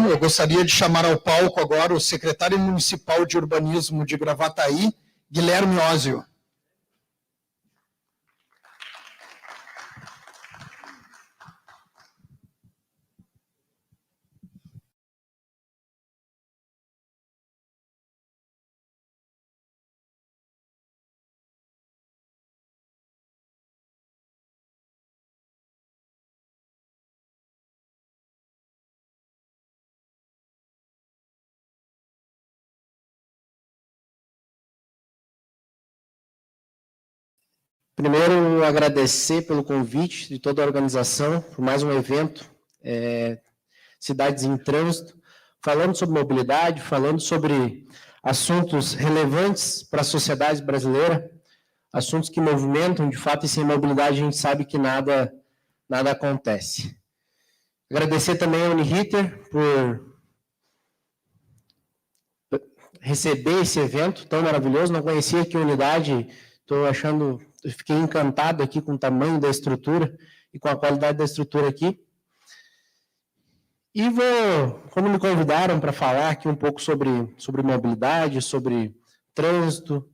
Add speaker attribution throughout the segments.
Speaker 1: eu gostaria de chamar ao palco agora o secretário municipal de urbanismo de Gravataí, Guilherme Ósio.
Speaker 2: Primeiro, agradecer pelo convite de toda a organização, por mais um evento, Cidades em Trânsito, falando sobre mobilidade, falando sobre assuntos relevantes para a sociedade brasileira, assuntos que movimentam, de fato, e sem mobilidade a gente sabe que nada acontece. Agradecer também a Uniriter por receber esse evento tão maravilhoso, não conhecia aqui a unidade, fiquei encantado aqui com o tamanho da estrutura e com a qualidade da estrutura aqui. E como me convidaram para falar aqui um pouco sobre mobilidade, sobre trânsito,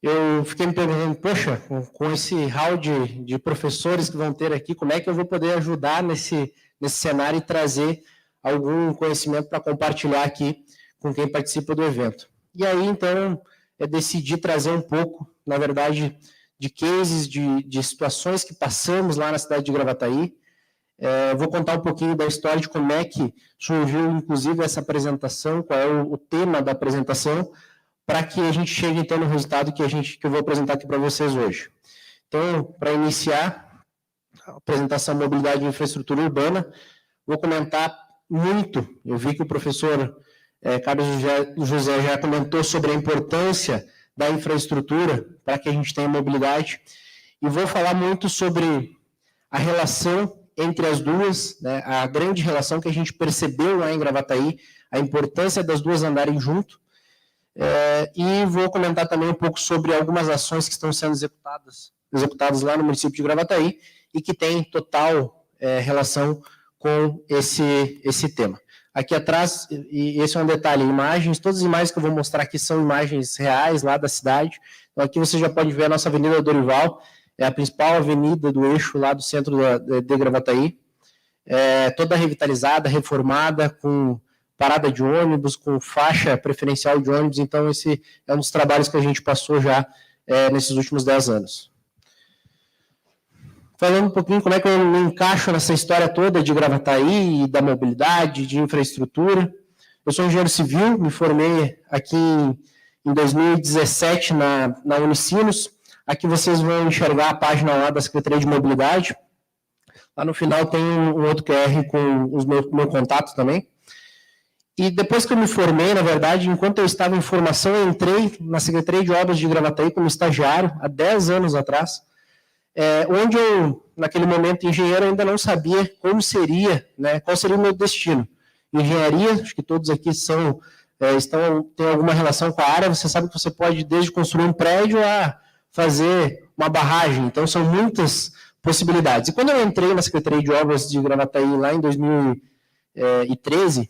Speaker 2: eu fiquei me perguntando, poxa, com esse hall de professores que vão ter aqui, como é que eu vou poder ajudar nesse cenário e trazer algum conhecimento para compartilhar aqui com quem participa do evento. E aí, então, eu decidi trazer um pouco, na verdade, de cases, de situações que passamos lá na cidade de Gravataí. Vou contar um pouquinho da história de como é que surgiu, inclusive, essa apresentação, qual é o tema da apresentação, para que a gente chegue, então, no resultado que eu vou apresentar aqui para vocês hoje. Então, para iniciar a apresentação Mobilidade e Infraestrutura Urbana, vou comentar muito, eu vi que o professor Carlos José já comentou sobre a importância da infraestrutura para que a gente tenha mobilidade, e vou falar muito sobre a relação entre as duas, né, a grande relação que a gente percebeu lá em Gravataí, a importância das duas andarem junto, e vou comentar também um pouco sobre algumas ações que estão sendo executadas lá no município de Gravataí e que têm total relação com esse tema. Aqui atrás, e esse é um detalhe, imagens, todas as imagens que eu vou mostrar aqui são imagens reais lá da cidade. Então aqui você já pode ver a nossa Avenida Dorival, é a principal avenida do eixo lá do centro de Gravataí, toda revitalizada, reformada, com parada de ônibus, com faixa preferencial de ônibus. Então esse é um dos trabalhos que a gente passou já nesses últimos 10 anos. Falando um pouquinho como é que eu me encaixo nessa história toda de Gravataí, da mobilidade, de infraestrutura. Eu sou engenheiro civil, me formei aqui em 2017 na Unicinos. Aqui vocês vão enxergar a página lá da Secretaria de Mobilidade. Lá no final tem um outro QR com os meu contato também. E depois que eu me formei, na verdade, enquanto eu estava em formação, eu entrei na Secretaria de Obras de Gravataí como estagiário, há 10 anos atrás, onde eu, naquele momento, engenheiro, ainda não sabia como seria, né, qual seria o meu destino. Engenharia, acho que todos aqui têm alguma relação com a área, você sabe que você pode desde construir um prédio a fazer uma barragem, então são muitas possibilidades. E quando eu entrei na Secretaria de Obras de Gravataí, lá em 2013,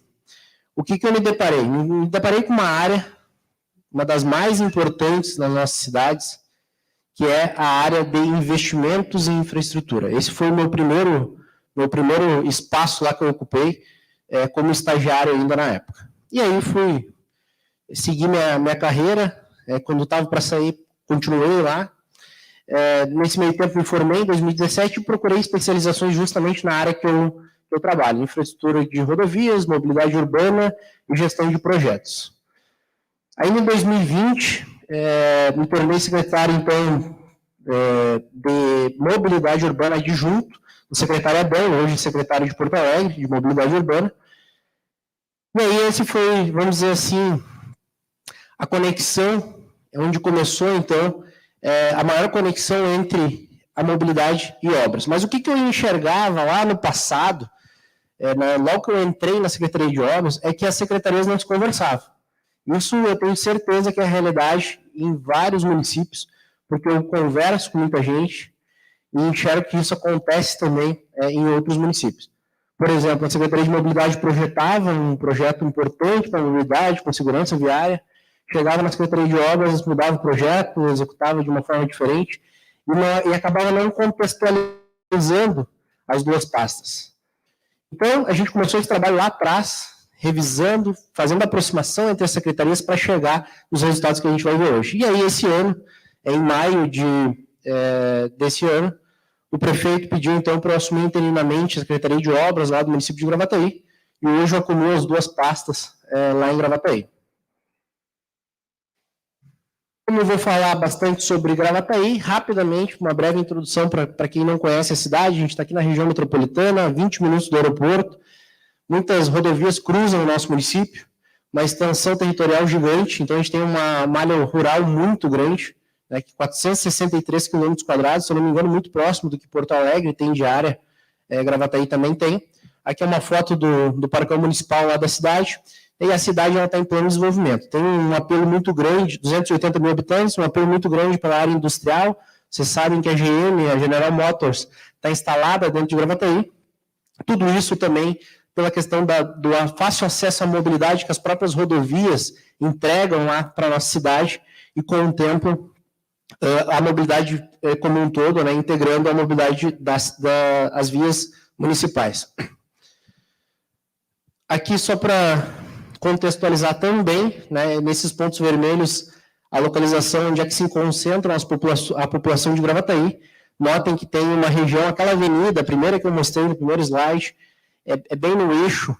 Speaker 2: o que eu me deparei? Me deparei com uma área, uma das mais importantes das nossas cidades, que é a área de investimentos em infraestrutura. Esse foi o meu primeiro espaço lá que eu ocupei, como estagiário ainda na época. E aí segui minha carreira, quando estava para sair, continuei lá. Nesse meio tempo me formei em 2017 e procurei especializações justamente na área que eu trabalho, infraestrutura de rodovias, mobilidade urbana e gestão de projetos. Ainda em 2020, me tornei secretário, então, de mobilidade urbana adjunto, do secretário Abel, hoje secretário de Porto Alegre, de mobilidade urbana. E aí esse foi, vamos dizer assim, a conexão, onde começou, então, a maior conexão entre a mobilidade e obras. Mas o que eu enxergava lá no passado, logo que eu entrei na Secretaria de Obras, é que as secretarias não se conversavam. Isso eu tenho certeza que é a realidade em vários municípios, porque eu converso com muita gente e enxergo que isso acontece também em outros municípios. Por exemplo, a Secretaria de Mobilidade projetava um projeto importante para a mobilidade, com segurança viária, chegava na Secretaria de Obras, mudava o projeto, executava de uma forma diferente, e acabava não contextualizando as duas pastas. Então, a gente começou esse trabalho lá atrás, revisando, fazendo a aproximação entre as secretarias para chegar nos resultados que a gente vai ver hoje. E aí, esse ano, em maio desse ano, o prefeito pediu, então, para eu assumir interinamente a Secretaria de Obras lá do município de Gravataí, e hoje eu acumulo as duas pastas lá em Gravataí. Como eu vou falar bastante sobre Gravataí, rapidamente, uma breve introdução para quem não conhece a cidade. A gente está aqui na região metropolitana, 20 minutos do aeroporto, muitas rodovias cruzam o nosso município, uma extensão territorial gigante, então a gente tem uma malha rural muito grande, né, 463 quilômetros quadrados, se eu não me engano, muito próximo do que Porto Alegre tem de área, Gravataí também tem. Aqui é uma foto do parcão municipal lá da cidade, e a cidade está em pleno desenvolvimento. Tem um apelo muito grande, 280 mil habitantes, um apelo muito grande para a área industrial. Vocês sabem que a GM, a General Motors, está instalada dentro de Gravataí. Tudo isso também pela questão do fácil acesso à mobilidade que as próprias rodovias entregam lá para a nossa cidade e, com o tempo, a mobilidade como um todo, né, integrando a mobilidade das vias municipais. Aqui, só para contextualizar também, né, nesses pontos vermelhos, a localização onde é que se concentra a população de Gravataí. Notem que tem uma região, aquela avenida, a primeira que eu mostrei no primeiro slide, é bem no eixo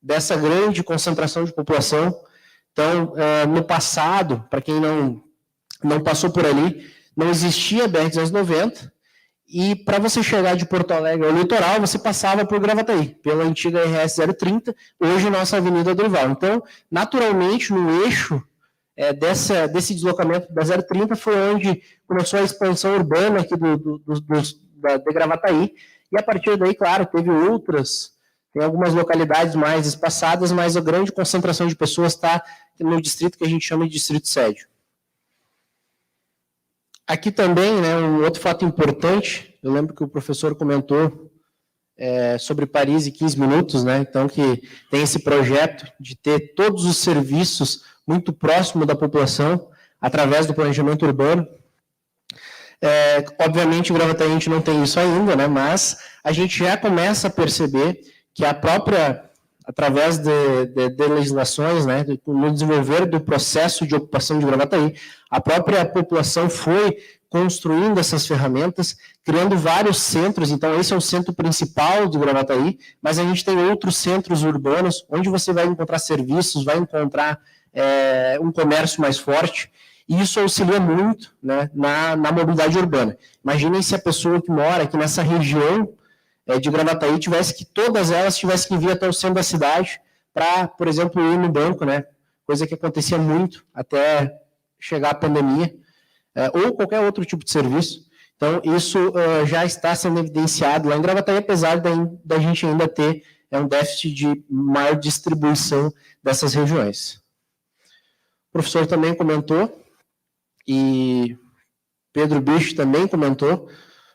Speaker 2: dessa grande concentração de população. Então, no passado, para quem não passou por ali, não existia BR-290, e para você chegar de Porto Alegre ao litoral, você passava por Gravataí, pela antiga RS 030, hoje nossa Avenida Dorival. Então, naturalmente, no eixo desse deslocamento da 030 foi onde começou a expansão urbana aqui de Gravataí, e a partir daí, claro, teve tem algumas localidades mais espaçadas, mas a grande concentração de pessoas está no distrito que a gente chama de distrito sede. Aqui também, né, um outro fato importante, eu lembro que o professor comentou sobre Paris em 15 minutos, né, então que tem esse projeto de ter todos os serviços muito próximo da população, através do planejamento urbano. Obviamente, em Gravataí a gente não tem isso ainda, né, mas a gente já começa a perceber que a própria, através de legislações, né, no desenvolver do processo de ocupação de Gravataí, a própria população foi construindo essas ferramentas, criando vários centros. Então, esse é o centro principal de Gravataí, mas a gente tem outros centros urbanos, onde você vai encontrar serviços, vai encontrar um comércio mais forte, e isso auxilia muito, né, na mobilidade urbana. Imaginem se a pessoa que mora aqui nessa região de Gravataí todas elas tivessem que vir até o centro da cidade para, por exemplo, ir no banco, né, coisa que acontecia muito até chegar a pandemia, ou qualquer outro tipo de serviço. Então, isso já está sendo evidenciado lá em Gravataí, apesar da gente ainda ter um déficit de maior distribuição dessas regiões. O professor também comentou, e Pedro Bicho também comentou,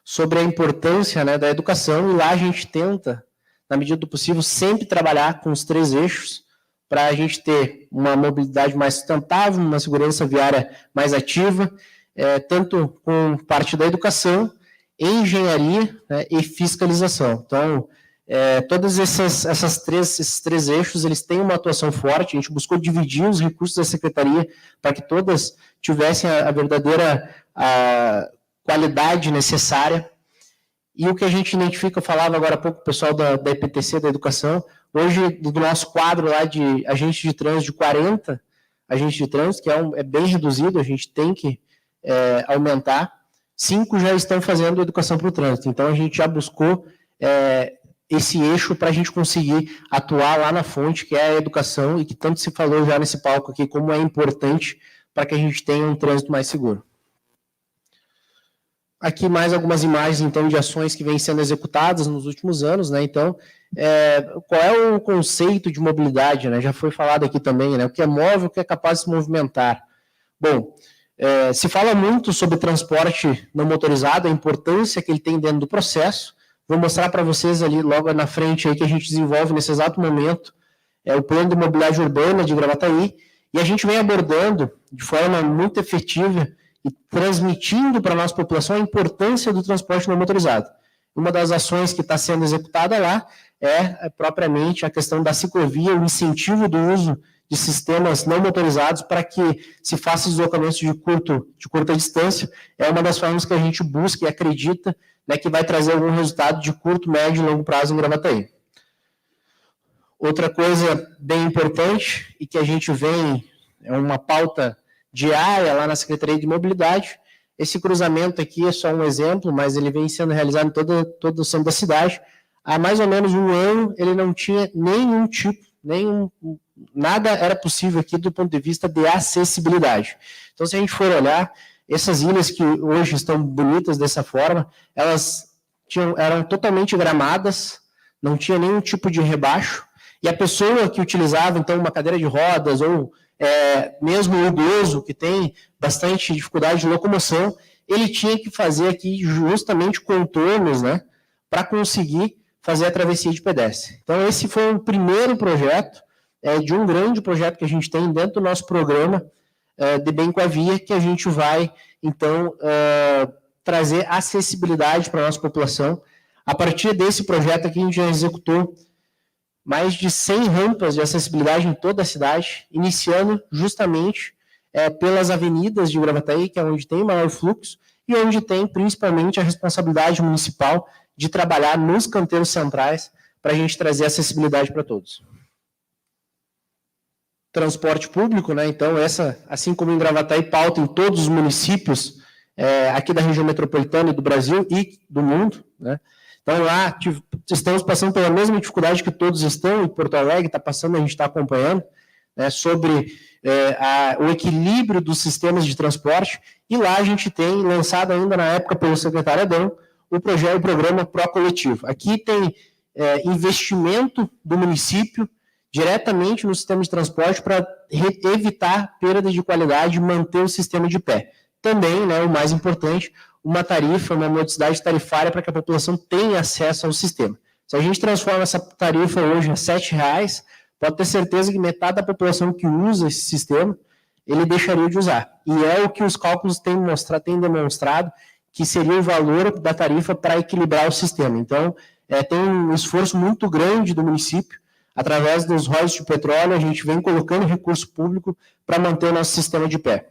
Speaker 2: sobre a importância, né, da educação, e lá a gente tenta, na medida do possível, sempre trabalhar com os 3 eixos, para a gente ter uma mobilidade mais sustentável, uma segurança viária mais ativa, tanto com parte da educação, engenharia, né, e fiscalização. Então, todos esses três eixos, eles têm uma atuação forte. A gente buscou dividir os recursos da secretaria para que todas tivessem a verdadeira qualidade necessária. E o que a gente identifica, eu falava agora há pouco, o pessoal da EPTC, da educação, hoje, do nosso quadro lá de agentes de trânsito, de 40 agentes de trânsito, que é bem reduzido, a gente tem que aumentar, 5 já estão fazendo educação para o trânsito. Então, a gente já buscou esse eixo para a gente conseguir atuar lá na fonte, que é a educação, e que tanto se falou já nesse palco aqui, como é importante para que a gente tenha um trânsito mais seguro. Aqui mais algumas imagens, então, de ações que vêm sendo executadas nos últimos anos, né? Então, qual é o conceito de mobilidade, né? Já foi falado aqui também, né? O que é móvel, o que é capaz de se movimentar. Bom, se fala muito sobre transporte não motorizado, a importância que ele tem dentro do processo. Vou mostrar para vocês ali logo na frente aí que a gente desenvolve nesse exato momento o plano de mobilidade urbana de Gravataí, e a gente vem abordando de forma muito efetiva e transmitindo para a nossa população a importância do transporte não motorizado. Uma das ações que está sendo executada lá é propriamente a questão da ciclovia, o incentivo do uso de sistemas não motorizados para que se faça deslocamentos de curta distância. É uma das formas que a gente busca e acredita, né, que vai trazer algum resultado de curto, médio e longo prazo em Gravataí. Outra coisa bem importante e que a gente vem, é uma pauta diária lá na Secretaria de Mobilidade. Esse cruzamento aqui é só um exemplo, mas ele vem sendo realizado em todo o centro da cidade. Há mais ou menos um ano, ele não tinha nenhum tipo, nada era possível aqui do ponto de vista de acessibilidade. Então, se a gente for olhar, essas ilhas que hoje estão bonitas dessa forma, elas eram totalmente gramadas, não tinha nenhum tipo de rebaixo, e a pessoa que utilizava, então, uma cadeira de rodas, ou mesmo o idoso, que tem bastante dificuldade de locomoção, ele tinha que fazer aqui justamente contornos, né, para conseguir fazer a travessia de pedestre. Então, esse foi o primeiro projeto, de um grande projeto que a gente tem dentro do nosso programa de Bem com a Via, que a gente vai, então, trazer acessibilidade para a nossa população. A partir desse projeto aqui, a gente já executou mais de 100 rampas de acessibilidade em toda a cidade, iniciando justamente pelas avenidas de Gravataí, que é onde tem maior fluxo, e onde tem principalmente a responsabilidade municipal de trabalhar nos canteiros centrais para a gente trazer acessibilidade para todos. Transporte público, né? Então, assim como em Gravataí, pauta em todos os municípios aqui da região metropolitana e do Brasil e do mundo, né? Então, lá estamos passando pela mesma dificuldade que todos estão, e Porto Alegre está passando, a gente está acompanhando, né, sobre o equilíbrio dos sistemas de transporte, e lá a gente tem lançado ainda na época pelo secretário Adão o programa Pro Coletivo. Aqui tem investimento do município diretamente no sistema de transporte para evitar perda de qualidade e manter o sistema de pé. Também, né, o mais importante, uma tarifa, uma modicidade tarifária para que a população tenha acesso ao sistema. Se a gente transforma essa tarifa hoje em R$7, pode ter certeza que metade da população que usa esse sistema, ele deixaria de usar. E é o que os cálculos têm demonstrado, que seria o valor da tarifa para equilibrar o sistema. Então, tem um esforço muito grande do município, através dos royalties de petróleo, a gente vem colocando recurso público para manter o nosso sistema de pé.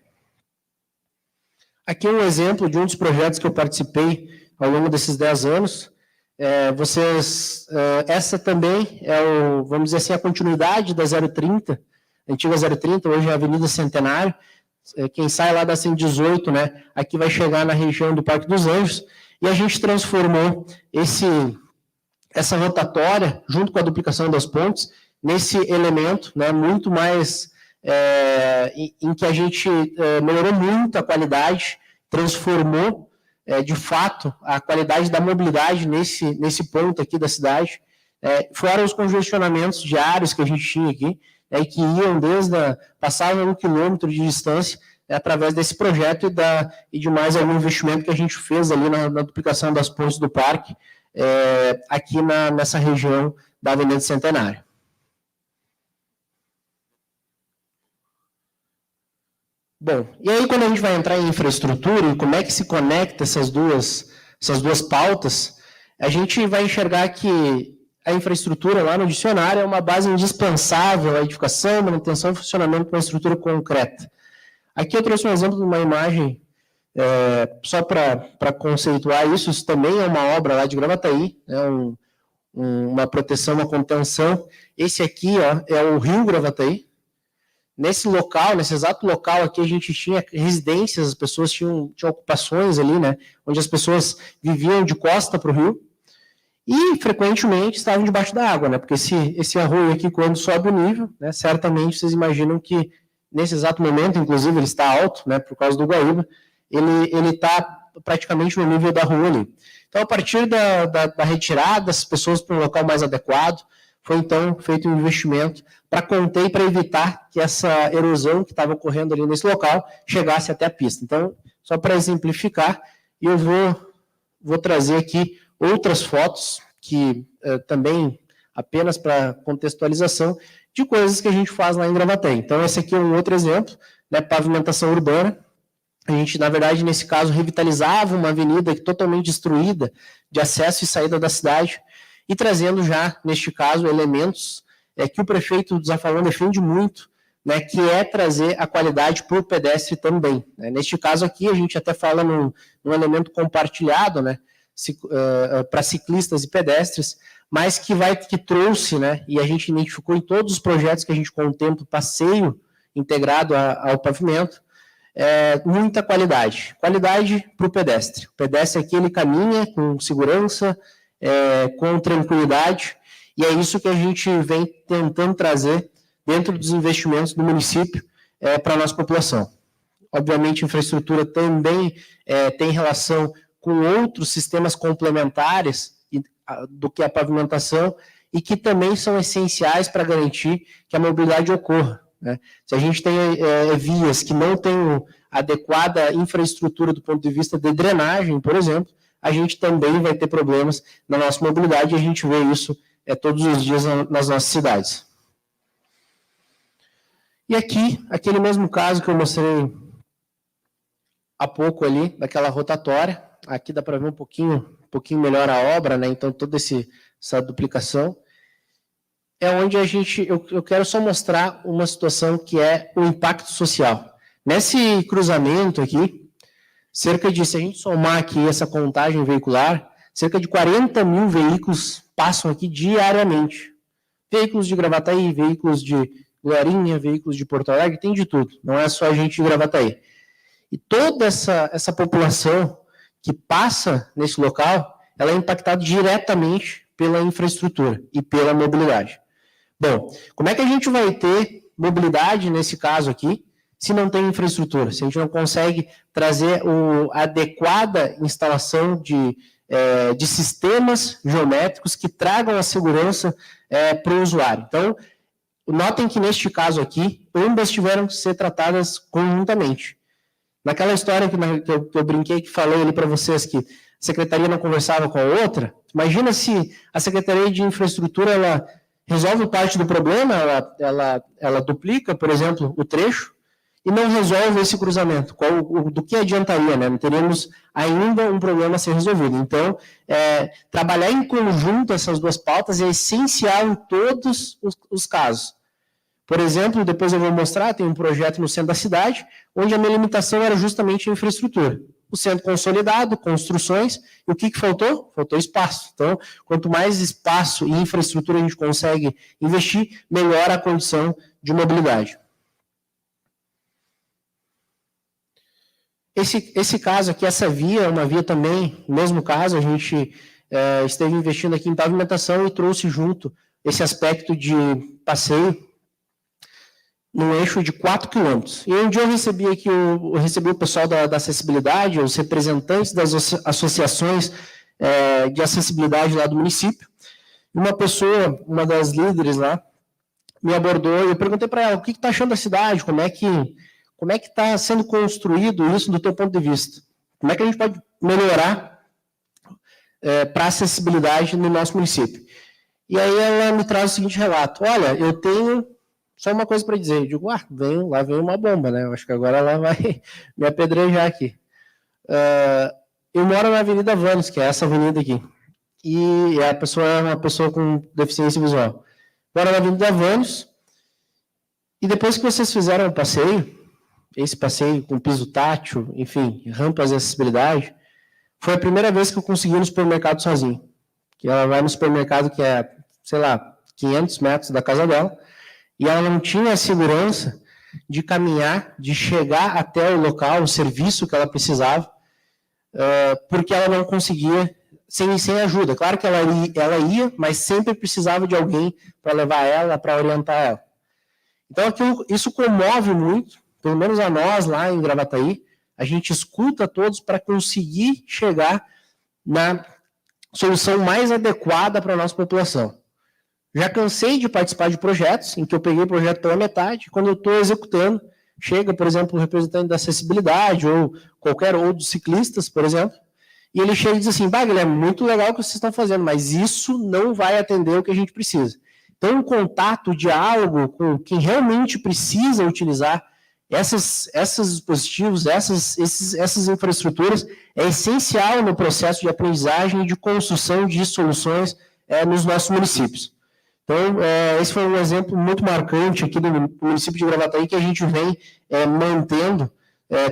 Speaker 2: Aqui é um exemplo de um dos projetos que eu participei ao longo desses 10 anos. Essa também vamos dizer assim, a continuidade da 030, a antiga 030, hoje é a Avenida Centenário. Quem sai lá da 118, né, aqui vai chegar na região do Parque dos Anjos, e a gente transformou essa rotatória, junto com a duplicação das pontes, nesse elemento, né, muito mais em que a gente melhorou muito a qualidade, transformou, de fato, a qualidade da mobilidade nesse ponto aqui da cidade, fora os congestionamentos diários que a gente tinha aqui, que iam passavam 1 quilômetro de distância, através desse projeto e de mais algum investimento que a gente fez ali na duplicação das pontes do parque, aqui nessa região da Avenida Centenário. Bom, e aí quando a gente vai entrar em infraestrutura e como é que se conecta essas duas pautas, a gente vai enxergar que a infraestrutura lá no dicionário é uma base indispensável à edificação, manutenção e funcionamento de uma estrutura concreta. Aqui eu trouxe um exemplo de uma imagem, só para conceituar isso também é uma obra lá de Gravataí, uma proteção, uma contenção. Esse aqui é o Rio Gravataí. Nesse exato local aqui, a gente tinha residências, as pessoas tinham ocupações ali, né, onde as pessoas viviam de costa para o rio, e frequentemente estavam debaixo da água, né, porque esse arroio aqui, quando sobe o nível, né, certamente vocês imaginam que nesse exato momento, inclusive ele está alto, né, por causa do Guaíba, ele está praticamente no nível da rua ali. Então, a partir da retirada, as pessoas para um local mais adequado, foi então feito um investimento para conter e para evitar que essa erosão que estava ocorrendo ali nesse local chegasse até a pista. Então, só para exemplificar, eu vou trazer aqui outras fotos que também, apenas para contextualização, de coisas que a gente faz lá em Gravataí. Então, esse aqui é um outro exemplo, né, pavimentação urbana. A gente, na verdade, nesse caso, revitalizava uma avenida totalmente destruída de acesso e saída da cidade e trazendo já, neste caso, elementos que o prefeito do Zafalão defende muito, né, que é trazer a qualidade para o pedestre também. Né? Neste caso aqui, a gente até fala num elemento compartilhado, né, para ciclistas e pedestres, mas que trouxe, né, e a gente identificou em todos os projetos que a gente contempla passeio integrado ao pavimento, muita qualidade. Qualidade para o pedestre. O pedestre aqui, ele caminha com segurança, com tranquilidade, e é isso que a gente vem tentando trazer dentro dos investimentos do município para a nossa população. Obviamente, a infraestrutura também tem relação com outros sistemas complementares do que a pavimentação e que também são essenciais para garantir que a mobilidade ocorra. Né? Se a gente tem vias que não têm adequada infraestrutura do ponto de vista de drenagem, por exemplo, a gente também vai ter problemas na nossa mobilidade e a gente vê isso todos os dias nas nossas cidades. E aqui, aquele mesmo caso que eu mostrei há pouco ali, daquela rotatória, aqui dá para ver um pouquinho melhor a obra, né? Então toda essa duplicação, é onde eu quero só mostrar uma situação que é o impacto social. Nesse cruzamento aqui, se a gente somar aqui essa contagem veicular, cerca de 40 mil veículos passam aqui diariamente. Veículos de Gravataí, veículos de Glorinha, veículos de Porto Alegre, tem de tudo, não é só a gente de Gravataí. E toda essa população que passa nesse local, ela é impactada diretamente pela infraestrutura e pela mobilidade. Bom, como é que a gente vai ter mobilidade nesse caso aqui, se não tem infraestrutura? Se a gente não consegue trazer a adequada instalação de sistemas geométricos que tragam a segurança para o usuário. Então, notem que neste caso aqui, ambas tiveram que ser tratadas conjuntamente. Naquela história que eu brinquei, que falei ali para vocês que a secretaria não conversava com a outra, imagina se a Secretaria de Infraestrutura ela resolve parte do problema, ela duplica, por exemplo, o trecho, e não resolve esse cruzamento. Do que adiantaria, né? Não teríamos ainda um problema a ser resolvido. Então, trabalhar em conjunto essas duas pautas é essencial em todos os casos. Por exemplo, depois eu vou mostrar, tem um projeto no centro da cidade, onde a minha limitação era justamente a infraestrutura. O centro consolidado, construções, e o que faltou? Faltou espaço. Então, quanto mais espaço e infraestrutura a gente consegue investir, melhor a condição de mobilidade. Esse caso aqui, essa via, é uma via também, no mesmo caso, a gente esteve investindo aqui em pavimentação e trouxe junto esse aspecto de passeio num eixo de 4 quilômetros. E um dia eu recebi o pessoal da acessibilidade, os representantes das associações de acessibilidade lá do município, e uma pessoa, uma das líderes lá, me abordou e eu perguntei para ela, o que está achando da cidade, como é que está sendo construído isso do teu ponto de vista? Como é que a gente pode melhorar para a acessibilidade no nosso município? E aí ela me traz o seguinte relato, olha, eu tenho só uma coisa para dizer, eu digo, lá vem uma bomba, né? Eu acho que agora ela vai me apedrejar aqui. Eu moro na Avenida Vanes, que é essa avenida aqui, e a pessoa é uma pessoa com deficiência visual. Moro na Avenida Vanes, e depois que vocês fizeram o passeio, esse passeio com piso tátil, enfim, rampas de acessibilidade, foi a primeira vez que eu consegui ir no supermercado sozinho. Que ela vai no supermercado que é, sei lá, 500 metros da casa dela, e ela não tinha a segurança de caminhar, de chegar até o local, o serviço que ela precisava, porque ela não conseguia, sem ajuda. Claro que ela ia, mas sempre precisava de alguém para levar ela, para orientar ela. Então, isso comove muito, pelo menos a nós lá em Gravataí, a gente escuta todos para conseguir chegar na solução mais adequada para a nossa população. Já cansei de participar de projetos em que eu peguei o projeto pela metade, quando eu estou executando, chega, por exemplo, um representante da acessibilidade ou qualquer outro dos ciclistas, por exemplo, e ele chega e diz assim, Guilherme, muito legal o que vocês estão fazendo, mas isso não vai atender o que a gente precisa. Então, um contato, diálogo com quem realmente precisa utilizar esses dispositivos, essas infraestruturas, é essencial no processo de aprendizagem e de construção de soluções nos nossos municípios. Então, esse foi um exemplo muito marcante aqui do município de Gravataí, que a gente vem mantendo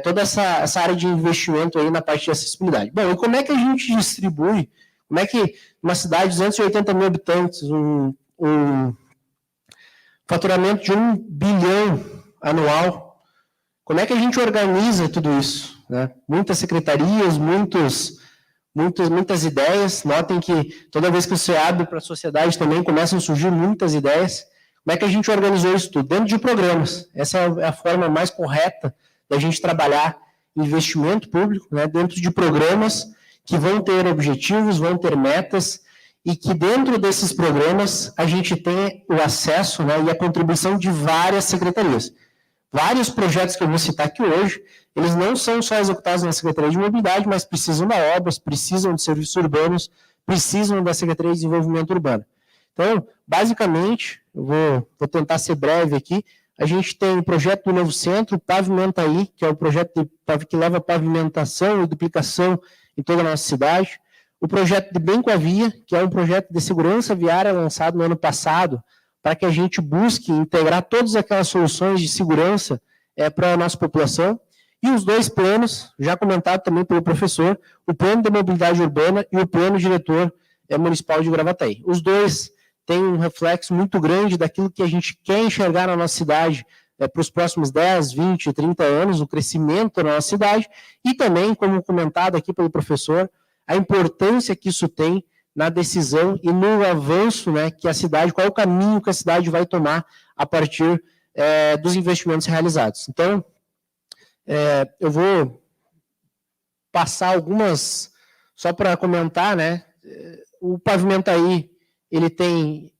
Speaker 2: toda essa área de investimento aí na parte de acessibilidade. Bom, e como é que a gente distribui, como é que uma cidade de 280 mil habitantes, um faturamento de 1 bilhão anual, como é que a gente organiza tudo isso? Né? Muitas secretarias, muitas ideias. Notem que toda vez que você abre para a sociedade também começam a surgir muitas ideias. Como é que a gente organizou isso tudo? Dentro de programas. Essa é a forma mais correta da gente trabalhar investimento público, né? Dentro de programas que vão ter objetivos, vão ter metas, e que dentro desses programas a gente tem o acesso, né, e a contribuição de várias secretarias. Vários projetos que eu vou citar aqui hoje, eles não são só executados na Secretaria de Mobilidade, mas precisam da obras, precisam de serviços urbanos, precisam da Secretaria de Desenvolvimento Urbano. Então, basicamente, eu vou tentar ser breve aqui, a gente tem o projeto do Novo Centro, Pavimentaí, que é o projeto que leva pavimentação e duplicação em toda a nossa cidade. O projeto de Bem com a Via, que é um projeto de segurança viária lançado no ano passado, para que a gente busque integrar todas aquelas soluções de segurança para a nossa população. E os dois planos, já comentado também pelo professor, o Plano de Mobilidade Urbana e o Plano Diretor Municipal de Gravataí. Os dois têm um reflexo muito grande daquilo que a gente quer enxergar na nossa cidade para os próximos 10, 20, 30 anos, o crescimento da nossa cidade, e também, como comentado aqui pelo professor, a importância que isso tem na decisão e no avanço, né, que a cidade, qual é o caminho que a cidade vai tomar a partir dos investimentos realizados. Então, eu vou passar algumas, só para comentar, né, o Pavimentaí, ele tem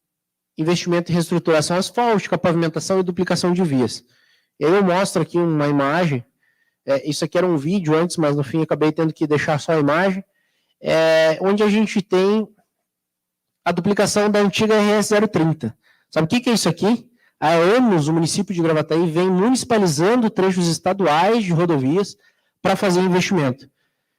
Speaker 2: investimento em reestruturação asfáltica, pavimentação e duplicação de vias. E aí eu mostro aqui uma imagem, isso aqui era um vídeo antes, mas no fim acabei tendo que deixar só a imagem, onde a gente tem a duplicação da antiga RS 030. Sabe o que é isso aqui? Há anos o município de Gravataí vem municipalizando trechos estaduais de rodovias para fazer investimento.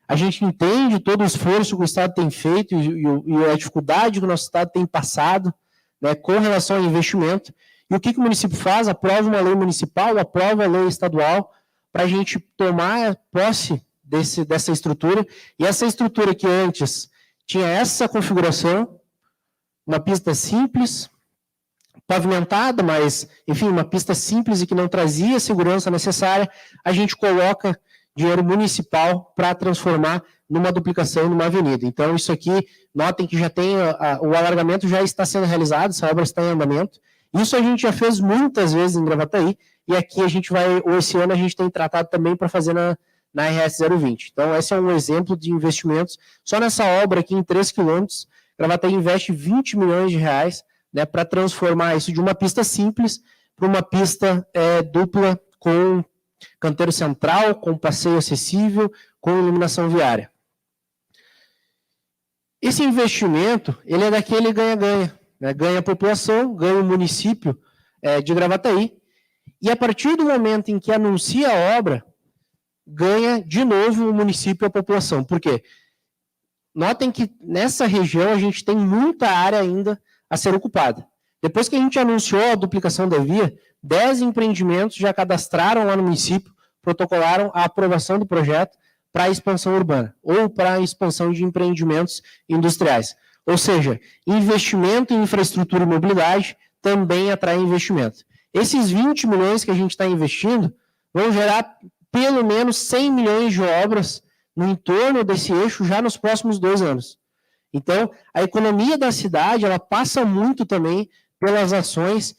Speaker 2: A gente entende todo o esforço que o Estado tem feito e a dificuldade que o nosso Estado tem passado, né, com relação ao investimento. E o que o município faz? Aprova uma lei municipal, aprova a lei estadual, para a gente tomar posse dessa estrutura. E essa estrutura que antes tinha essa configuração, uma pista simples, pavimentada, mas, enfim, uma pista simples e que não trazia a segurança necessária, a gente coloca dinheiro municipal para transformar numa duplicação, numa avenida. Então, isso aqui, notem que já tem, o alargamento já está sendo realizado, essa obra está em andamento. Isso a gente já fez muitas vezes em Gravataí, e aqui a gente vai, esse ano a gente tem tratado também para fazer na RS 020. Então, esse é um exemplo de investimentos. Só nessa obra aqui, em 3 quilômetros, Gravataí investe 20 milhões de reais, né, para transformar isso de uma pista simples para uma pista dupla com canteiro central, com passeio acessível, com iluminação viária. Esse investimento, ele é daquele ganha-ganha, né? Ganha a população, ganha o município de Gravataí, e a partir do momento em que anuncia a obra, ganha de novo o município e a população. Por quê? Notem que nessa região a gente tem muita área ainda a ser ocupada. Depois que a gente anunciou a duplicação da via, 10 empreendimentos já cadastraram lá no município, protocolaram a aprovação do projeto para a expansão urbana, ou para a expansão de empreendimentos industriais. Ou seja, investimento em infraestrutura e mobilidade também atrai investimento. Esses 20 milhões que a gente está investindo vão gerar pelo menos 100 milhões de obras no entorno desse eixo já nos próximos 2 anos. Então, a economia da cidade, ela passa muito também pelas ações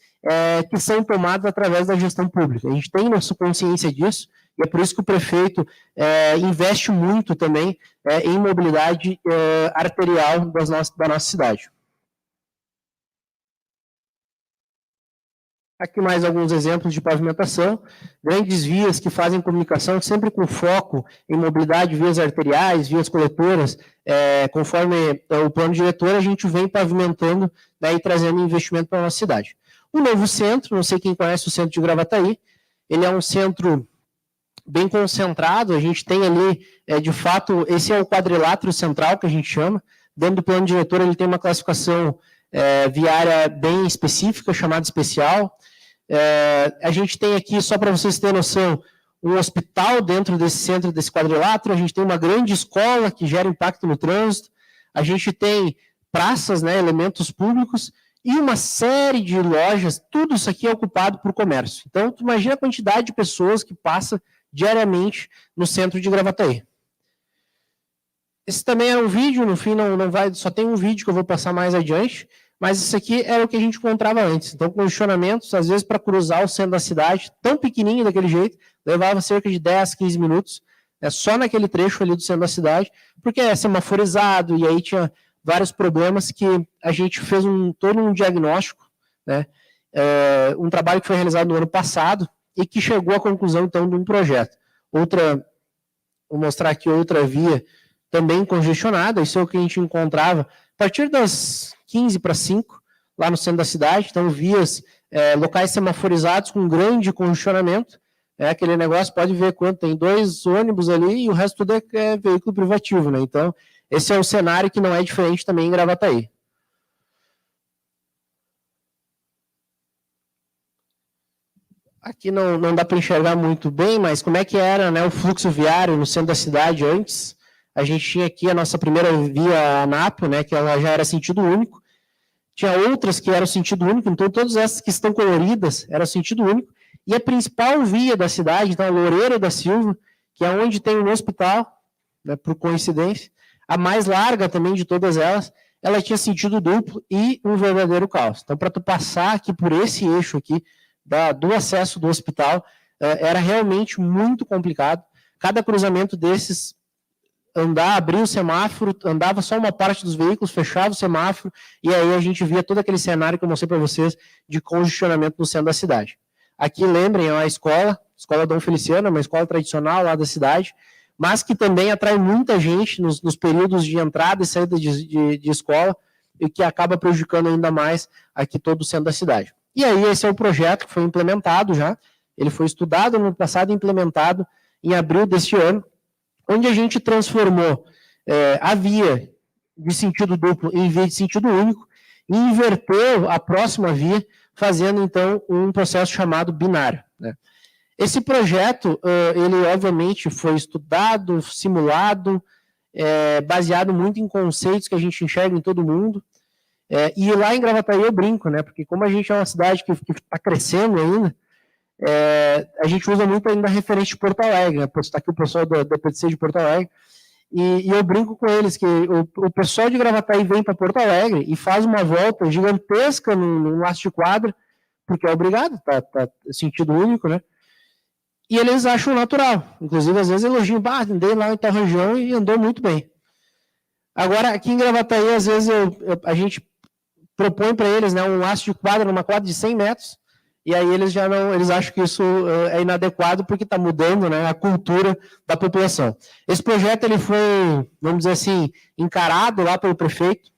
Speaker 2: que são tomadas através da gestão pública. A gente tem nossa consciência disso, e é por isso que o prefeito investe muito também em mobilidade arterial da nossa cidade. Aqui mais alguns exemplos de pavimentação, grandes vias que fazem comunicação sempre com foco em mobilidade, vias arteriais, vias coletoras, conforme o plano diretor, a gente vem pavimentando, né, e trazendo investimento para a nossa cidade. O novo centro, não sei quem conhece o centro de Gravataí, ele é um centro bem concentrado, a gente tem ali, de fato, esse é o quadrilátero central que a gente chama, dentro do plano diretor ele tem uma classificação viária bem específica, chamada especial. A gente tem aqui, só para vocês terem noção, um hospital dentro desse centro, desse quadrilátero, a gente tem uma grande escola que gera impacto no trânsito, a gente tem praças, né, elementos públicos, e uma série de lojas, tudo isso aqui é ocupado por comércio. Então, tu imagina a quantidade de pessoas que passa diariamente no centro de Gravataí. Esse também é um vídeo, no fim não vai, só tem um vídeo que eu vou passar mais adiante, mas isso aqui era o que a gente encontrava antes. Então, congestionamentos, às vezes para cruzar o centro da cidade, tão pequenininho daquele jeito, levava cerca de 10, 15 minutos, só naquele trecho ali do centro da cidade, porque é semaforizado, e aí tinha vários problemas que a gente fez todo um diagnóstico, né, um trabalho que foi realizado no ano passado, e que chegou à conclusão, então, de um projeto. Vou mostrar aqui outra via também congestionada, isso é o que a gente encontrava a partir das 15 para 5, lá no centro da cidade, então vias, locais semaforizados com grande congestionamento, aquele negócio, pode ver quanto, tem 2 ônibus ali e o resto tudo é veículo privativo, né? Então, esse é um cenário que não é diferente também em Gravataí. Aqui não dá para enxergar muito bem, mas como é que era, né, o fluxo viário no centro da cidade antes? A gente tinha aqui a nossa primeira via ANAP, né, que ela já era sentido único. Tinha outras que eram sentido único, então todas essas que estão coloridas eram sentido único. E a principal via da cidade, então a Loureiro da Silva, que é onde tem um hospital, né, por coincidência, a mais larga também de todas elas, ela tinha sentido duplo e um verdadeiro caos. Então, para tu passar aqui por esse eixo aqui, do acesso do hospital, era realmente muito complicado. Cada cruzamento desses, abria o semáforo, andava só uma parte dos veículos, fechava o semáforo, e aí a gente via todo aquele cenário que eu mostrei para vocês de congestionamento no centro da cidade. Aqui, lembrem, é uma escola Dom Feliciano, uma escola tradicional lá da cidade, mas que também atrai muita gente nos períodos de entrada e saída de escola, e que acaba prejudicando ainda mais aqui todo o centro da cidade. E aí esse é o projeto que foi implementado já, ele foi estudado no ano passado e implementado em abril deste ano, onde a gente transformou a via de sentido duplo em via de sentido único e inverteu a próxima via, fazendo então um processo chamado binário, né? Esse projeto, ele obviamente foi estudado, simulado, baseado muito em conceitos que a gente enxerga em todo mundo, e lá em Gravataí eu brinco, né, porque como a gente é uma cidade que está crescendo ainda, a gente usa muito ainda a referência de Porto Alegre, né, está aqui o pessoal da PTC de Porto Alegre, e eu brinco com eles que o pessoal de Gravataí vem para Porto Alegre e faz uma volta gigantesca num laço de quadra, porque é obrigado, tá sentido único, né, e eles acham natural, inclusive às vezes elogiam, andei lá em tal região e andou muito bem. Agora, aqui em Gravataí, às vezes a gente propõe para eles, né, um laço de quadra, numa quadra de 100 metros, e aí eles eles acham que isso é inadequado porque está mudando, né, a cultura da população. Esse projeto ele foi, vamos dizer assim, encarado lá pelo prefeito,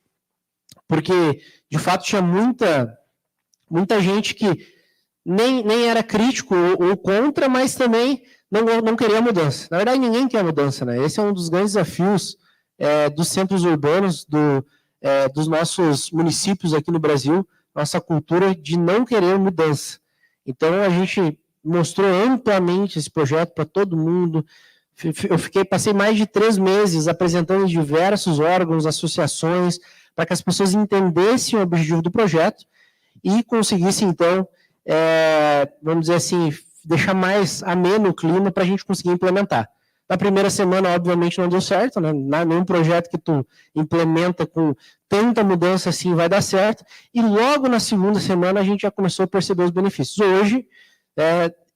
Speaker 2: porque de fato tinha muita gente que nem era crítico ou contra, mas também não queria mudança. Na verdade, ninguém quer mudança, né? Esse é um dos grandes desafios dos centros urbanos, dos nossos municípios aqui no Brasil, nossa cultura de não querer mudança. Então, a gente mostrou amplamente esse projeto para todo mundo. Passei mais de 3 meses apresentando em diversos órgãos, associações, para que as pessoas entendessem o objetivo do projeto e conseguissem, então, vamos dizer assim, deixar mais ameno o clima para a gente conseguir implementar. Na primeira semana, obviamente, não deu certo, né? Nenhum projeto que tu implementa com tanta mudança assim vai dar certo, e logo na segunda semana a gente já começou a perceber os benefícios. Hoje,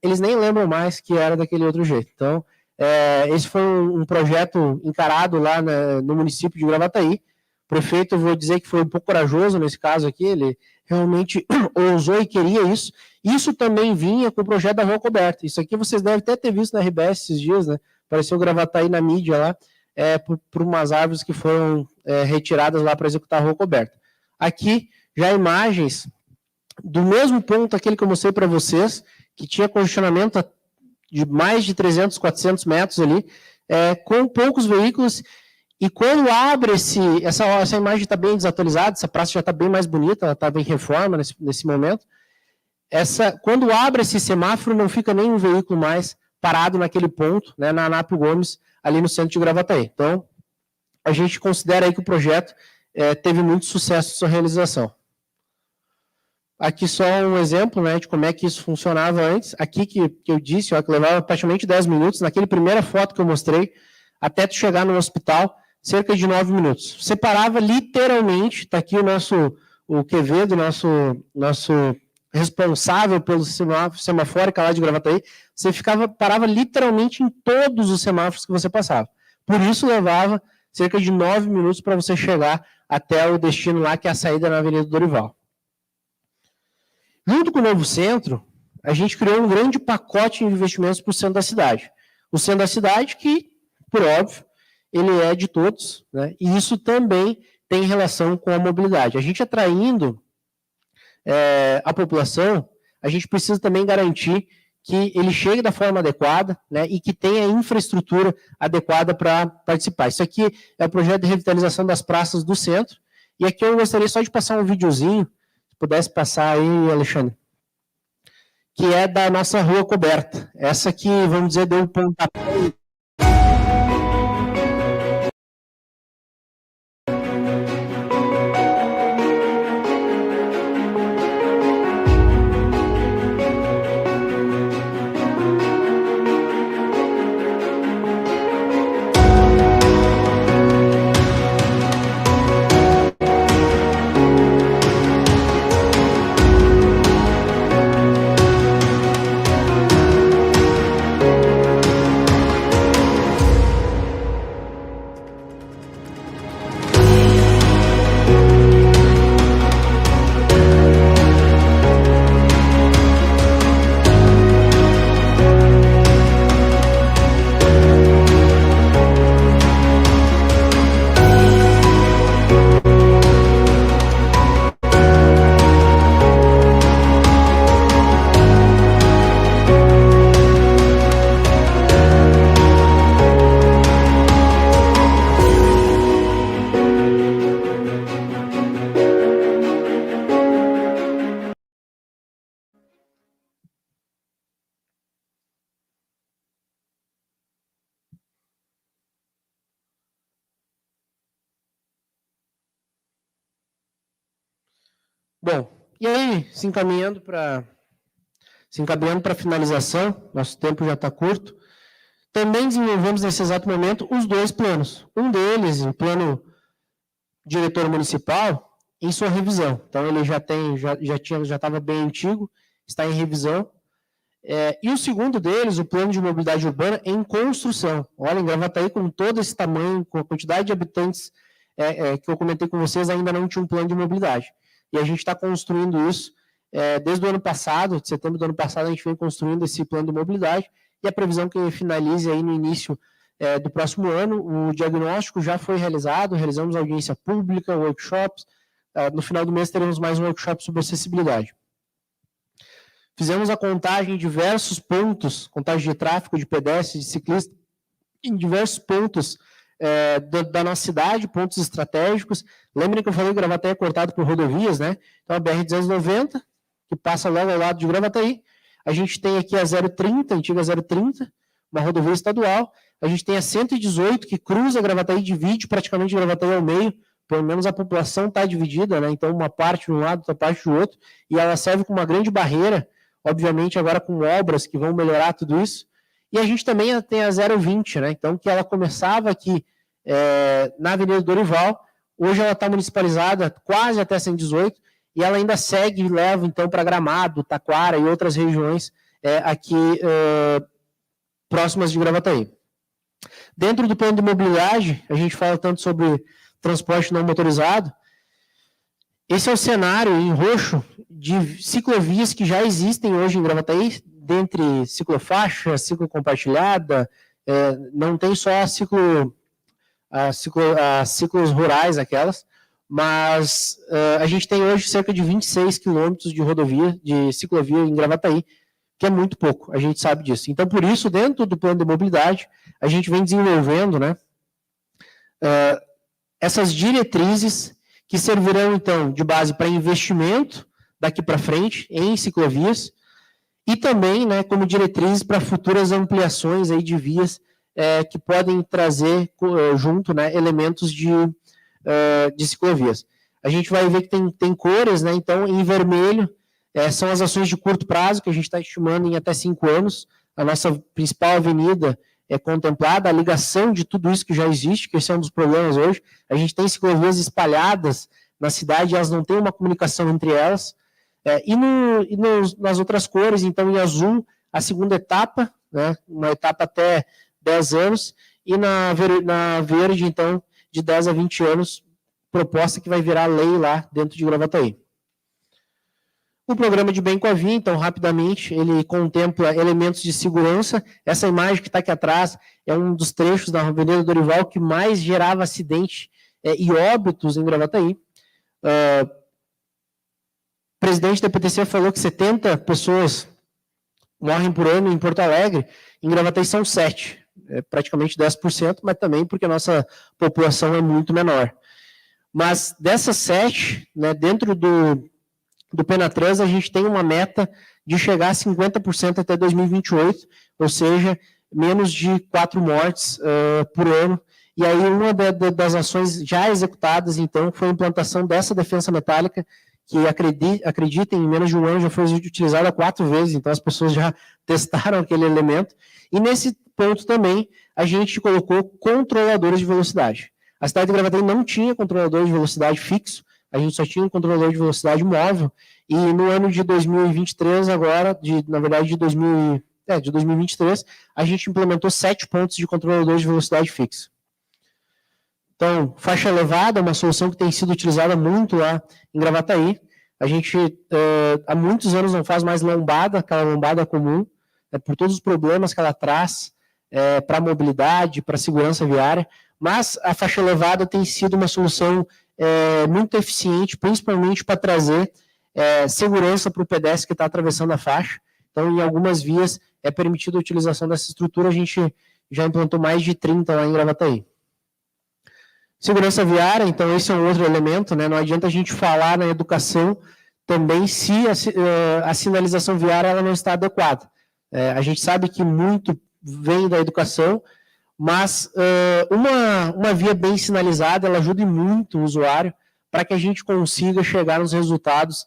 Speaker 2: eles nem lembram mais que era daquele outro jeito. Então, esse foi um projeto encarado lá no município de Gravataí. O prefeito, eu vou dizer que foi um pouco corajoso nesse caso aqui, ele realmente ousou e queria isso, Isso também vinha com o projeto da Rua Coberta. Isso aqui vocês devem até ter visto na RBS esses dias, né? Apareceu Gravataí na mídia lá, por umas árvores que foram retiradas lá para executar a Rua Coberta. Aqui, já imagens do mesmo ponto, aquele que eu mostrei para vocês, que tinha congestionamento de mais de 300, 400 metros ali, com poucos veículos, e quando abre essa imagem está bem desatualizada, essa praça já está bem mais bonita, ela estava em reforma nesse momento, quando abre esse semáforo, não fica nenhum veículo mais parado naquele ponto, né, na Anápio Gomes, ali no centro de Gravataí. Então, a gente considera aí que o projeto teve muito sucesso em sua realização. Aqui só um exemplo, né, de como é que isso funcionava antes. Aqui que eu disse, ó, que levava praticamente 10 minutos, naquele primeira foto que eu mostrei, até tu chegar no hospital, cerca de 9 minutos. Você parava literalmente, está aqui o Quevedo, nosso responsável pelo semafórica lá de Gravataí, você parava literalmente em todos os semáforos que você passava. Por isso levava cerca de 9 minutos para você chegar até o destino lá, que é a saída na Avenida Dorival. Junto com o novo centro, a gente criou um grande pacote de investimentos para o centro da cidade. O centro da cidade que, por óbvio, ele é de todos, né? E isso também tem relação com a mobilidade. A gente atraindo a população, a gente precisa também garantir que ele chegue da forma adequada, né, e que tenha infraestrutura adequada para participar. Isso aqui é o projeto de revitalização das praças do centro, e aqui eu gostaria só de passar um videozinho, se pudesse passar aí, Alexandre, que é da nossa Rua Coberta. Essa aqui, vamos dizer, deu um pontapé. Bom, e aí, se encaminhando para a finalização, nosso tempo já está curto, também desenvolvemos nesse exato momento os dois planos. Um deles, o plano diretor municipal, em sua revisão. Então, ele já estava bem antigo, está em revisão. E o segundo deles, o plano de mobilidade urbana, em construção. Olha, em Gravataí, com todo esse tamanho, com a quantidade de habitantes que eu comentei com vocês, ainda não tinha um plano de mobilidade. E a gente está construindo isso desde o ano passado, de setembro do ano passado, a gente vem construindo esse plano de mobilidade, e a previsão que finalize aí no início do próximo ano. O diagnóstico já foi realizado, realizamos audiência pública, workshops, no final do mês teremos mais um workshop sobre acessibilidade. Fizemos a contagem em diversos pontos, contagem de tráfego, de pedestres, de ciclistas, em diversos pontos da nossa cidade, pontos estratégicos. Lembrem que eu falei que Gravataí é cortado por rodovias, né? Então, a BR-290, que passa logo ao lado de Gravataí. A gente tem aqui a 030, a antiga 030, uma rodovia estadual. A gente tem a 118, que cruza Gravataí, divide praticamente Gravataí ao meio. Pelo menos a população está dividida, né? Então, uma parte de um lado, outra parte do outro. E ela serve como uma grande barreira, obviamente agora com obras que vão melhorar tudo isso. E a gente também tem a 020, né? Então, que ela começava aqui na Avenida Dorival, hoje ela está municipalizada quase até 118, e ela ainda segue e leva, então, para Gramado, Taquara e outras regiões aqui próximas de Gravataí. Dentro do plano de mobilidade, a gente fala tanto sobre transporte não motorizado, Esse é o cenário em roxo de ciclovias que já existem hoje em Gravataí, dentre ciclofaixa, ciclo compartilhada, não tem só ciclos rurais, aquelas, mas a gente tem hoje cerca de 26 quilômetros de rodovia, de ciclovia em Gravataí, que é muito pouco, a gente sabe disso. Então, por isso, dentro do plano de mobilidade, a gente vem desenvolvendo, né, essas diretrizes que servirão, então, de base para investimento daqui para frente em ciclovias e também, né, como diretrizes para futuras ampliações aí de vias que podem trazer junto, né, elementos de ciclovias. A gente vai ver que tem cores, né, então, em vermelho, são as ações de curto prazo, que a gente está estimando em até 5 anos. A nossa principal avenida é contemplada, a ligação de tudo isso que já existe, que esse é um dos problemas hoje. A gente tem ciclovias espalhadas na cidade, elas não têm uma comunicação entre elas. Nas outras cores, então, em azul, a segunda etapa, né, uma etapa até 10 anos, e na verde, então, de 10 a 20 anos, proposta que vai virar lei lá dentro de Gravataí. O programa de Bem com a Via, então, rapidamente, ele contempla elementos de segurança. Essa imagem que está aqui atrás é um dos trechos da Avenida Dorival que mais gerava acidente e óbitos em Gravataí. O presidente da PTC falou que 70 pessoas morrem por ano em Porto Alegre, em Gravataí são 7, praticamente 10%, mas também porque a nossa população é muito menor. Mas dessas 7, né, dentro do Penatrans, a gente tem uma meta de chegar a 50% até 2028, ou seja, menos de 4 mortes por ano. E aí uma das ações já executadas, então, foi a implantação dessa defensa metálica, que acreditem, em menos de um ano já foi utilizada 4 vezes, então as pessoas já testaram aquele elemento. E nesse ponto também, a gente colocou controladores de velocidade. A cidade de Gravataí não tinha controlador de velocidade fixo, a gente só tinha um controlador de velocidade móvel, e no ano de 2023, agora, na verdade de 2023, a gente implementou 7 pontos de controlador de velocidade fixo. Então, faixa elevada é uma solução que tem sido utilizada muito lá em Gravataí. A gente, há muitos anos, não faz mais lombada, aquela lombada comum, por todos os problemas que ela traz para a mobilidade, para a segurança viária, mas a faixa elevada tem sido uma solução muito eficiente, principalmente para trazer segurança para o pedestre que está atravessando a faixa. Então, em algumas vias é permitida a utilização dessa estrutura, a gente já implantou mais de 30 lá em Gravataí. Segurança viária, então esse é um outro elemento, né? Não adianta a gente falar na educação também se a sinalização viária ela não está adequada. A gente sabe que muito vem da educação, mas uma via bem sinalizada, ela ajuda muito o usuário para que a gente consiga chegar nos resultados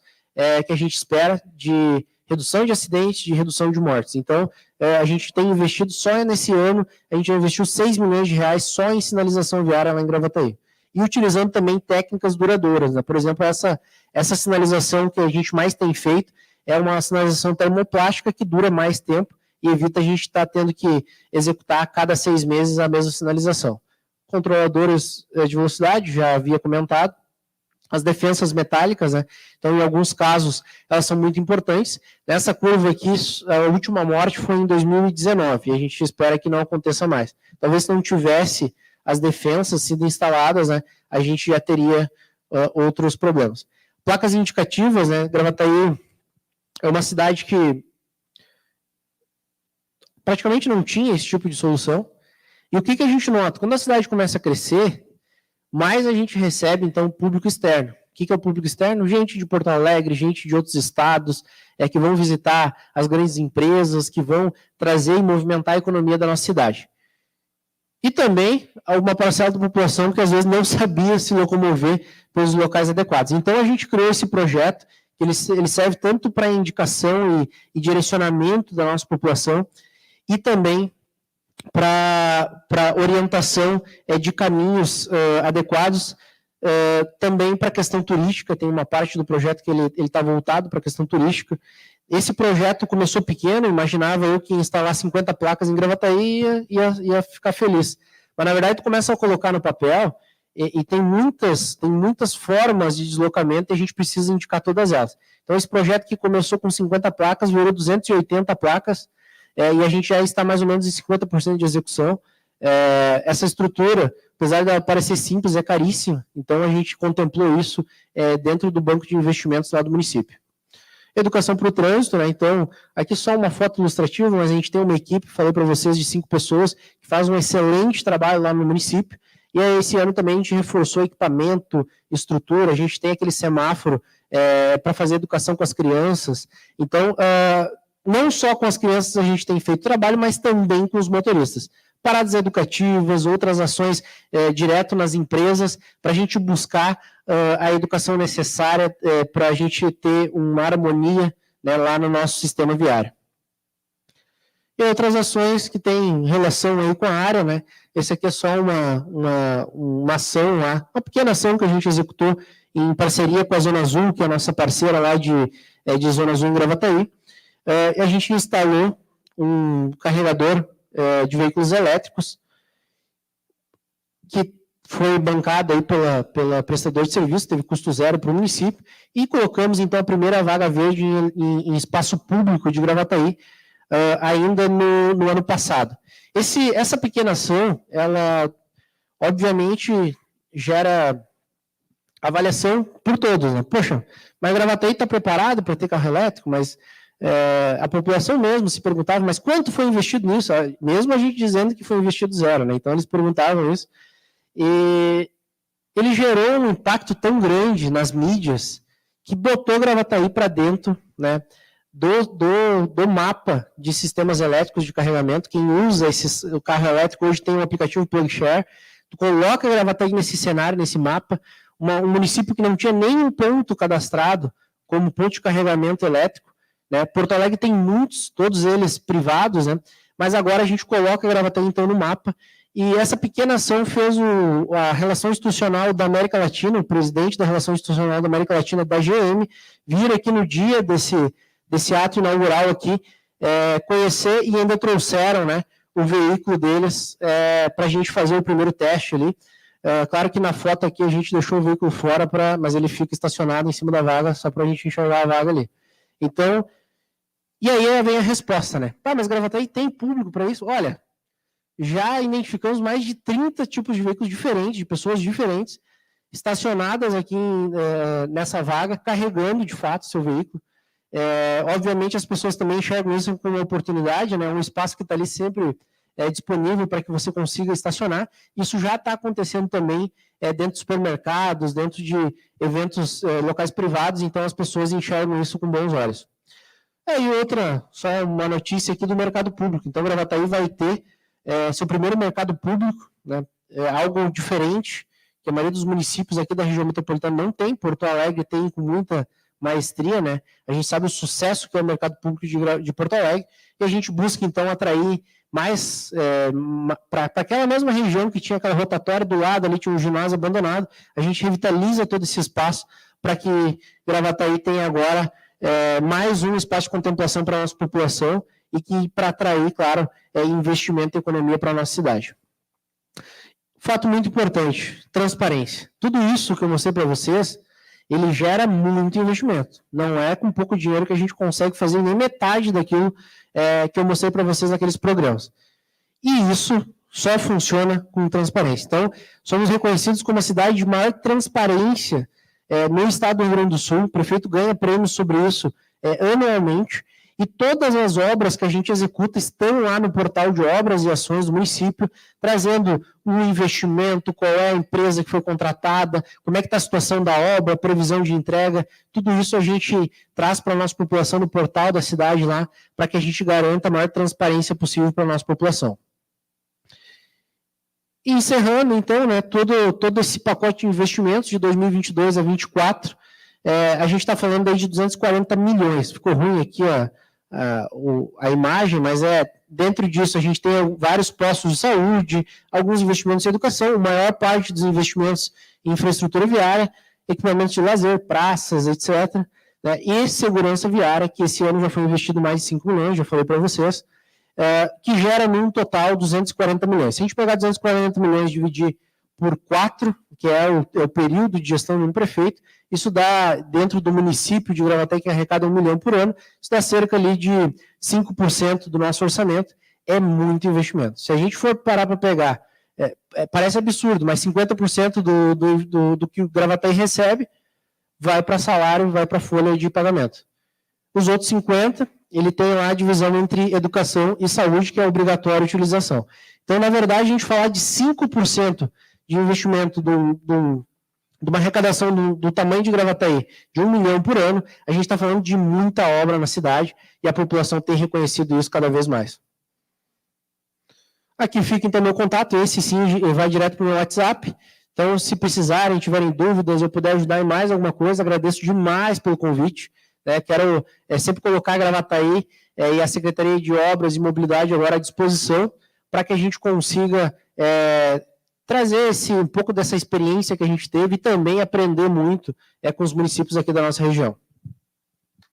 Speaker 2: que a gente espera de redução de acidentes, de redução de mortes. Então, a gente tem investido só nesse ano, a gente já investiu 6 milhões de reais só em sinalização viária lá em Gravataí. E utilizando também técnicas duradouras, né? Por exemplo, essa sinalização que a gente mais tem feito é uma sinalização termoplástica que dura mais tempo e evita a gente estar tendo que executar a cada 6 meses a mesma sinalização. Controladores de velocidade, já havia comentado. As defensas metálicas, né? Então, em alguns casos, elas são muito importantes. Nessa curva aqui, a última morte foi em 2019, e a gente espera que não aconteça mais. Talvez se não tivesse as defensas sido instaladas, né, a gente já teria outros problemas. Placas indicativas, né? Gravataí é uma cidade que praticamente não tinha esse tipo de solução. E o que a gente nota? Quando a cidade começa a crescer, mais a gente recebe, então, público externo. O que é o público externo? Gente de Porto Alegre, gente de outros estados, que vão visitar as grandes empresas, que vão trazer e movimentar a economia da nossa cidade. E também uma parcela da população que, às vezes, não sabia se locomover pelos locais adequados. Então, a gente criou esse projeto, que ele serve tanto para indicação e direcionamento da nossa população, e também para orientação de caminhos adequados, também para a questão turística. Tem uma parte do projeto que ele está voltado para a questão turística. Esse projeto começou pequeno, imaginava eu que instalar 50 placas em Gravataí ia ficar feliz. Mas, na verdade, tu começa a colocar no papel, e tem muitas formas de deslocamento e a gente precisa indicar todas elas. Então, esse projeto que começou com 50 placas, virou 280 placas, e a gente já está mais ou menos em 50% de execução. Essa estrutura, apesar de ela parecer simples, é caríssima, então a gente contemplou isso dentro do banco de investimentos lá do município. Educação para o trânsito, né? Então, aqui só uma foto ilustrativa, mas a gente tem uma equipe, falei para vocês, de 5 pessoas, que faz um excelente trabalho lá no município, e aí, esse ano também a gente reforçou equipamento, estrutura, a gente tem aquele semáforo para fazer educação com as crianças. Então, não só com as crianças a gente tem feito trabalho, mas também com os motoristas. Paradas educativas, outras ações direto nas empresas, para a gente buscar a educação necessária para a gente ter uma harmonia, né, lá no nosso sistema viário. E outras ações que têm relação aí com a área, né? Esse aqui é só uma ação lá, uma pequena ação que a gente executou em parceria com a Zona Azul, que é a nossa parceira lá de Zona Azul em Gravataí. A gente instalou um carregador de veículos elétricos, que foi bancado aí pela prestadora de serviço, teve custo zero para o município, e colocamos, então, a primeira vaga verde em espaço público de Gravataí, ainda no ano passado. Essa pequena ação, ela, obviamente, gera avaliação por todos, né? Poxa, mas Gravataí está preparado para ter carro elétrico, mas a população mesmo se perguntava, mas quanto foi investido nisso? Mesmo a gente dizendo que foi investido zero, né? Então eles perguntavam isso. E ele gerou um impacto tão grande nas mídias que botou Gravataí para dentro, né, do mapa de sistemas elétricos de carregamento. Quem usa o carro elétrico hoje tem um aplicativo PlugShare, tu coloca Gravataí nesse cenário, nesse mapa, um município que não tinha nenhum ponto cadastrado como ponto de carregamento elétrico, né? Porto Alegre tem muitos, todos eles privados, né? Mas agora a gente coloca Gravataí então no mapa, e essa pequena ação fez a Relação Institucional da América Latina, o presidente da Relação Institucional da América Latina, da GM, vir aqui no dia desse ato inaugural aqui, conhecer, e ainda trouxeram, né, o veículo deles para a gente fazer o primeiro teste ali. Claro que na foto aqui a gente deixou o veículo fora, mas ele fica estacionado em cima da vaga, só para a gente enxergar a vaga ali. Então, e aí vem a resposta, né? Mas Gravataí tem público para isso? Olha, já identificamos mais de 30 tipos de veículos diferentes, de pessoas diferentes, estacionadas aqui nessa vaga, carregando de fato seu veículo. Obviamente as pessoas também enxergam isso como uma oportunidade, né? Um espaço que está ali sempre disponível para que você consiga estacionar. Isso já está acontecendo também dentro de supermercados, dentro de eventos locais privados, então as pessoas enxergam isso com bons olhos. E outra, só uma notícia aqui do mercado público. Então, Gravataí vai ter seu primeiro mercado público, né? Algo diferente, que a maioria dos municípios aqui da região metropolitana não tem. Porto Alegre tem com muita maestria, né? A gente sabe o sucesso que é o mercado público de Porto Alegre, e a gente busca, então, atrair mais para aquela mesma região que tinha aquela rotatória do lado, ali tinha um ginásio abandonado, a gente revitaliza todo esse espaço para que Gravataí tenha agora mais um espaço de contemplação para a nossa população e que para atrair, claro, investimento e economia para a nossa cidade. Fato muito importante, transparência. Tudo isso que eu mostrei para vocês, ele gera muito investimento. Não é com pouco dinheiro que a gente consegue fazer nem metade daquilo que eu mostrei para vocês naqueles programas. E isso só funciona com transparência. Então, somos reconhecidos como a cidade de maior transparência no estado do Rio Grande do Sul. O prefeito ganha prêmios sobre isso anualmente. E todas as obras que a gente executa estão lá no portal de obras e ações do município, trazendo um investimento, qual é a empresa que foi contratada, como é que está a situação da obra, previsão de entrega, tudo isso a gente traz para a nossa população no portal da cidade lá, para que a gente garanta a maior transparência possível para a nossa população. E encerrando, então, né, todo esse pacote de investimentos de 2022 a 2024, a gente está falando aí de 240 milhões. Ficou ruim aqui a imagem, mas dentro disso a gente tem vários postos de saúde, alguns investimentos em educação, a maior parte dos investimentos em infraestrutura viária, equipamentos de lazer, praças, etc., né, e segurança viária, que esse ano já foi investido mais de 5 milhões, já falei para vocês, que gera num total 240 milhões. Se a gente pegar 240 milhões e dividir por 4, que é o período de gestão de um prefeito. Isso dá, dentro do município de Gravataí, que arrecada 1 milhão por ano, isso dá cerca ali de 5% do nosso orçamento. É muito investimento. Se a gente for parar para pegar, parece absurdo, mas 50% do que o Gravataí recebe vai para salário, vai para folha de pagamento. Os outros 50%, ele tem lá a divisão entre educação e saúde, que é obrigatória a utilização. Então, na verdade, a gente falar de 5% de investimento de uma arrecadação do tamanho de Gravataí, de 1 milhão por ano, a gente está falando de muita obra na cidade e a população tem reconhecido isso cada vez mais. Aqui fica então meu contato, esse sim vai direto para o meu WhatsApp. Então, se precisarem, tiverem dúvidas, eu puder ajudar em mais alguma coisa, agradeço demais pelo convite. Quero sempre colocar a Gravataí e a Secretaria de Obras e Mobilidade agora à disposição para que a gente consiga trazer um pouco dessa experiência que a gente teve e também aprender muito com os municípios aqui da nossa região.